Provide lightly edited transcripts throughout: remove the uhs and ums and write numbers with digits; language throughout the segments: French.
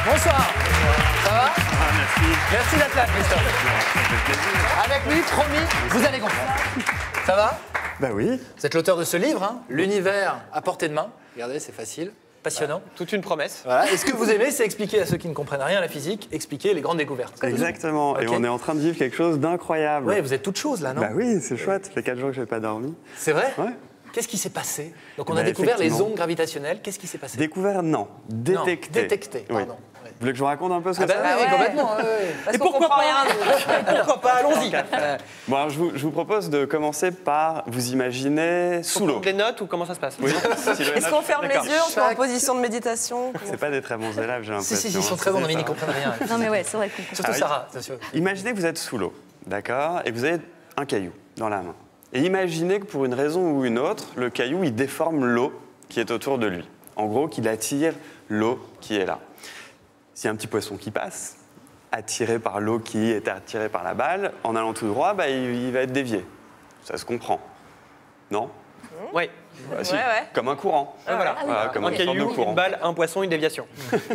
Bonsoir. Ça va? Merci d'être là, Christophe. Avec lui, promis, vous allez comprendre. Ça va? Bah oui. Vous êtes l'auteur de ce livre, hein, L'univers à portée de main. Regardez, c'est facile, passionnant. Voilà. Toute une promesse. Voilà. Et ce que vous aimez, c'est expliquer à ceux qui ne comprennent rien à la physique, expliquer les grandes découvertes. Exactement. Okay. Et on est en train de vivre quelque chose d'incroyable. Oui, vous êtes toutes choses là, non? Bah oui, c'est chouette. Ça fait 4 jours que je n'ai pas dormi. C'est vrai? Ouais. Qu'est-ce qui s'est passé? Donc on a découvert les ondes gravitationnelles. Qu'est-ce qui s'est passé? Découvert, non. Détecté. Détecté, pardon. Oui. Vous voulez que je vous raconte un peu ce que Ah bah, c'est? oui, complètement. Et pourquoi pas? Pourquoi pas? Allons-y. Bon, alors, je vous propose de commencer par vous imaginer sous l'eau. Des notes ou comment ça se passe? Oui. Est-ce qu'on ferme les yeux, on se met en position de méditation? C'est pas des très bons élèves, j'ai l'impression. Si, ils sont très bons, mais ils n'y comprennent rien. Non mais ouais, c'est vrai qu'on Surtout Sarah, bien sûr. Imaginez que vous êtes sous l'eau, d'accord? Et vous avez un caillou dans la main. Et imaginez que pour une raison ou une autre, le caillou, il déforme l'eau qui est autour de lui. En gros, qu'il attire l'eau qui est là. S'il y a un petit poisson qui passe, attiré par l'eau qui est attirée par la balle, en allant tout droit, bah, il va être dévié. Ça se comprend. Non? Oui. Bah, si. Ouais. Comme un courant. Voilà. Voilà, comme Un une sorte de caillou, courant. une balle, un poisson, une déviation.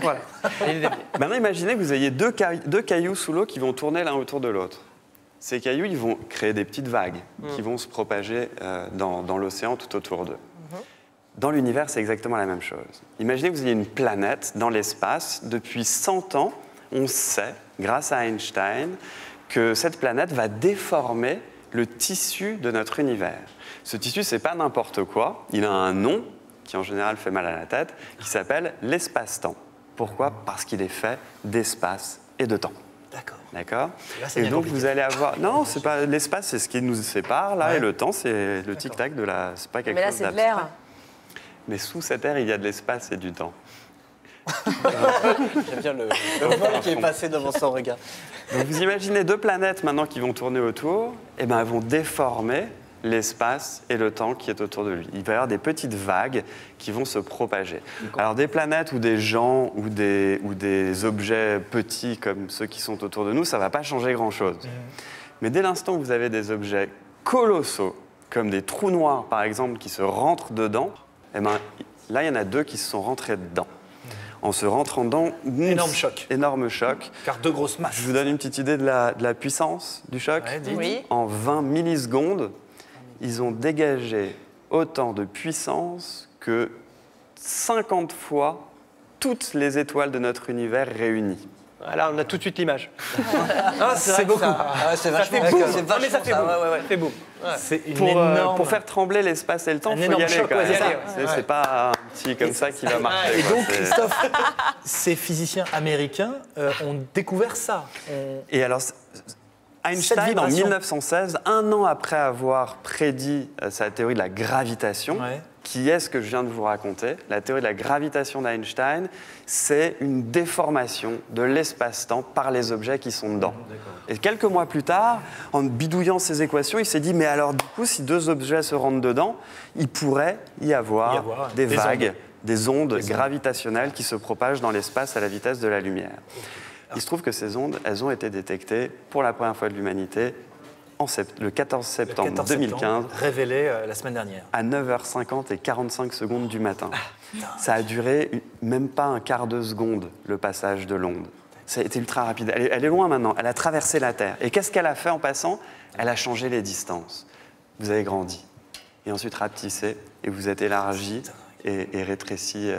Voilà. Et il est dévié. Maintenant, imaginez que vous ayez deux cailloux sous l'eau qui vont tourner l'un autour de l'autre. Ces cailloux, ils vont créer des petites vagues qui vont se propager dans l'océan tout autour d'eux. Dans l'univers, c'est exactement la même chose. Imaginez que vous ayez une planète dans l'espace. Depuis 100 ans, on sait, grâce à Einstein, que cette planète va déformer le tissu de notre univers. Ce tissu, c'est pas n'importe quoi. Il a un nom qui, en général, fait mal à la tête, qui s'appelle l'espace-temps. Pourquoi? Parce qu'il est fait d'espace et de temps. D'accord. D'accord? Là, c'est Et bien donc, compliqué. vous allez avoir... Non, c'est pas l'espace, c'est ce qui nous sépare, là, Ouais. et le temps, c'est le tic-tac de la... C'est pas quelque Mais là, chose c'est de d'abstrait. l'air. Mais sous cette air, il y a de l'espace et du temps. J'aime bien le vol qui est passé devant son regard. Donc vous imaginez deux planètes maintenant qui vont tourner autour, et ben elles vont déformer l'espace et le temps qui est autour de lui. Il va y avoir des petites vagues qui vont se propager. Alors des planètes ou des gens ou des objets petits comme ceux qui sont autour de nous, ça ne va pas changer grand-chose. Mais dès l'instant où vous avez des objets colossaux, comme des trous noirs par exemple, qui se rentrent dedans, eh ben, là il y en a deux qui se sont rentrés dedans. En se rentrant dedans, Énorme choc. Énorme choc. Car deux grosses masses. Je vous donne une petite idée de la puissance du choc. Ouais, dites. Oui. En 20 millisecondes, ils ont dégagé autant de puissance que 50 fois toutes les étoiles de notre univers réunies. Là, on a tout de suite l'image. C'est beaucoup. C'est Ça fait vachement boum. c'est Non, mais ça fait boum. ouais. Ça fait boum. Ouais. C'est une Pour, énorme... pour faire trembler l'espace et le temps, Un il faut y énorme aller choc, quand ouais, même. c'est ça. C'est Ouais. c'est pas un petit comme ça qui va marcher. Et quoi. donc, C'est- Christophe, ces physiciens américains ont découvert ça. Et alors, Einstein, en vibration. 1916, un an après avoir prédit sa théorie de la gravitation, Ouais. qui est ce que je viens de vous raconter, la théorie de la gravitation d'Einstein, c'est une déformation de l'espace-temps par les objets qui sont dedans. Et quelques mois plus tard, en bidouillant ces équations, il s'est dit, mais alors du coup, si deux objets se rentrent dedans, il pourrait y avoir des vagues, des ondes gravitationnelles qui se propagent dans l'espace à la vitesse de la lumière. Il se trouve que ces ondes, elles ont été détectées pour la première fois de l'humanité le 14 septembre 2015 révélé la semaine dernière. à 9h50 et 45 secondes du matin. Ça a duré même pas un quart de seconde, le passage de l'onde. Ça a été ultra rapide. Elle est loin maintenant. Elle a traversé la Terre. Et qu'est-ce qu'elle a fait en passant? Elle a changé les distances. Vous avez grandi. Et ensuite rapetissé. Et vous êtes élargi et rétréci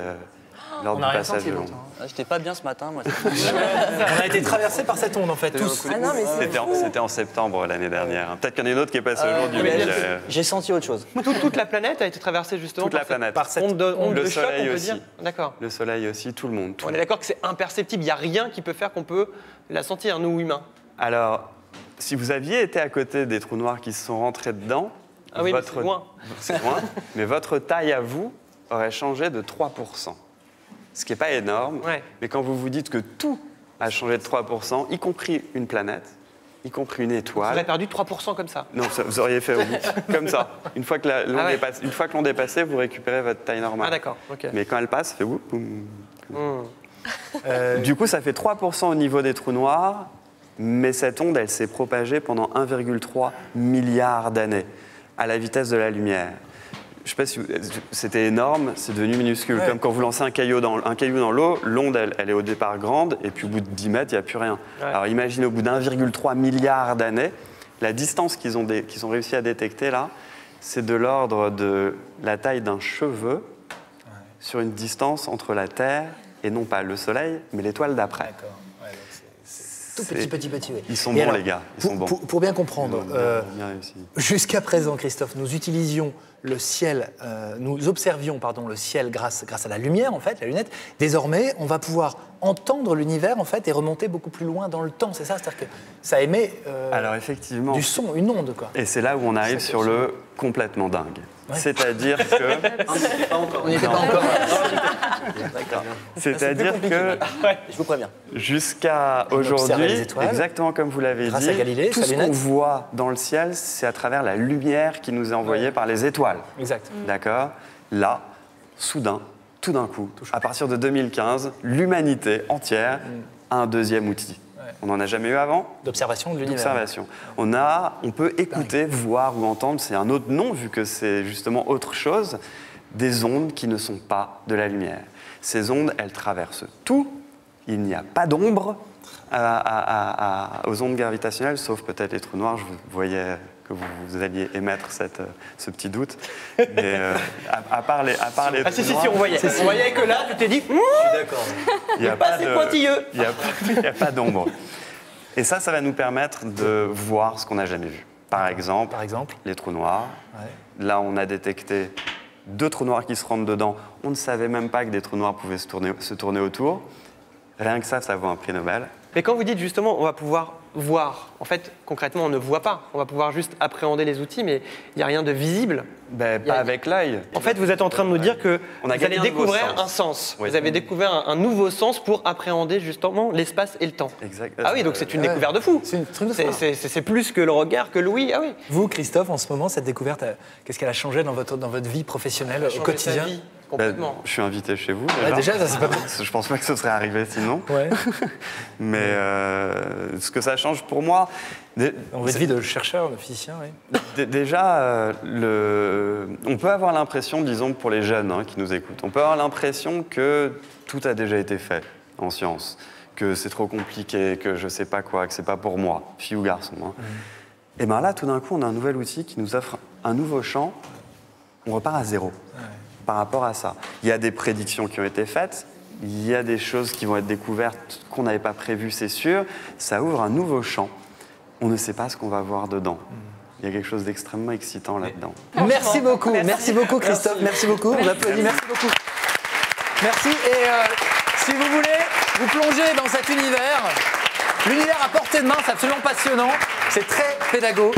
lors du passage de l'onde. J'étais pas bien ce matin, moi. On a été traversés par cette onde, en fait, tous. Ah non, mais c'est C'était en septembre l'année dernière. Peut-être qu'il y en a une autre qui est passée aujourd'hui. mais J'ai senti autre chose. Toute la planète a été traversée justement Toute la par cette planète. Par cette onde de Le choc, on soleil peut aussi. dire. D'accord. Le soleil aussi, tout le monde. On est d'accord que c'est imperceptible. Il n'y a rien qui peut faire qu'on peut la sentir, nous humains. Alors, si vous aviez été à côté des trous noirs qui se sont rentrés dedans, Ah oui, mais c'est loin. C'est loin, mais votre taille à vous aurait changé de 3%. Ce qui n'est pas énorme, Ouais. mais quand vous vous dites que tout a changé de 3%, y compris une planète, y compris une On étoile. aurait perdu 3% comme ça. Non, vous auriez fait au bout, comme ça. Une fois que ouais. une fois que l'onde est passée, vous récupérez votre taille normale. Ah d'accord, ok. Mais quand elle passe, ça fait boum, boum. Hmm. Du coup, ça fait 3% au niveau des trous noirs, mais cette onde, elle s'est propagée pendant 1,3 milliard d'années, à la vitesse de la lumière. je sais pas si c'était énorme, c'est devenu minuscule. Ouais. Comme quand vous lancez un caillou dans l'eau, l'onde, elle est au départ grande, et puis au bout de 10 mètres, il n'y a plus rien. Ouais. Alors imaginez, au bout d'1,3 milliard d'années, la distance qu'ils ont réussi à détecter là, c'est de l'ordre de la taille d'un cheveu sur une distance entre la Terre et non pas le Soleil, mais l'étoile d'après. D'accord. Ouais, donc c'est tout petit. Oui. Ils sont Et bons, alors, les gars. Ils sont bons. Pour bien comprendre, Bien réussi. jusqu'à présent, Christophe, nous utilisions le ciel, nous observions le ciel grâce à la lumière, en fait, la lunette. Désormais, on va pouvoir entendre l'univers, en fait, et remonter beaucoup plus loin dans le temps. C'est ça, c'est-à-dire que ça émet Alors effectivement, du son, une onde, quoi. et c'est là où on arrive sur le complètement dingue. Ouais. C'est-à-dire que, On n'y était pas encore. c'est-à-dire que Je vous préviens. jusqu'à observait aujourd'hui, les étoiles. exactement comme vous l'avez Grâce dit, à Galilée, tout sa ce qu'on lunette. voit dans le ciel, c'est à travers la lumière qui nous est envoyée par les étoiles. Exact. D'accord? Là, soudain, tout d'un coup, à partir de 2015, l'humanité entière a un deuxième outil. On n'en a jamais eu avant. D'observation de l'univers. D'observation. On peut écouter, voir ou entendre, c'est un autre nom vu que c'est justement autre chose, des ondes qui ne sont pas de la lumière. Ces ondes, elles traversent tout. Il n'y a pas d'ombre aux ondes gravitationnelles, sauf peut-être les trous noirs. Je voyais que vous alliez émettre ce petit doute. Mais à part les Ah trous si, noirs, on voyait. On voyait que là, tu t'es dit, D'accord. il n'y a pas assez pointilleux. Il n'y a pas d'ombre. Et ça va nous permettre de voir ce qu'on n'a jamais vu. Par exemple, les trous noirs. Ouais. Là, on a détecté 2 trous noirs qui se rentrent dedans. On ne savait même pas que des trous noirs pouvaient se tourner autour. Rien que ça vaut un prix Nobel. Mais quand vous dites justement, on va pouvoir voir, en fait, concrètement, on ne voit pas. On va pouvoir juste appréhender les outils, mais il n'y a rien de visible. Pas avec l'œil. En fait, vous êtes en train de nous dire que On a vous gagné allez un nouveau découvrir sens. un sens. Oui. Vous avez découvert un nouveau sens pour appréhender justement l'espace et le temps. Exact. Ah oui, donc c'est une Ouais. découverte de fou. C'est une truc de fou. C'est plus que le regard, que l'ouïe. Ah oui. Vous, Christophe, en ce moment, cette découverte, qu'est-ce qu'elle a changé dans votre vie professionnelle au Changer quotidien sa vie, complètement. Je suis invité chez vous. Ouais, déjà, ça c'est pas mal. Je pense pas que ce serait arrivé sinon. Ouais. Mais ce que ça change pour moi, Dans votre vie de chercheur, de physicien, oui. déjà, on peut avoir l'impression, disons pour les jeunes qui nous écoutent, on peut avoir l'impression que tout a déjà été fait en science, que c'est trop compliqué, que je sais pas quoi, que c'est pas pour moi, fille ou garçon. Et bien là, tout d'un coup, on a un nouvel outil qui nous offre un nouveau champ. On repart à zéro par rapport à ça. Il y a des prédictions qui ont été faites. Il y a des choses qui vont être découvertes qu'on n'avait pas prévues, c'est sûr. Ça ouvre un nouveau champ. On ne sait pas ce qu'on va voir dedans. Il y a quelque chose d'extrêmement excitant là-dedans. Merci beaucoup Christophe, merci beaucoup. On applaudit, merci beaucoup. Merci et si vous voulez vous plonger dans cet univers, l'univers à portée de main, c'est absolument passionnant, c'est très pédago.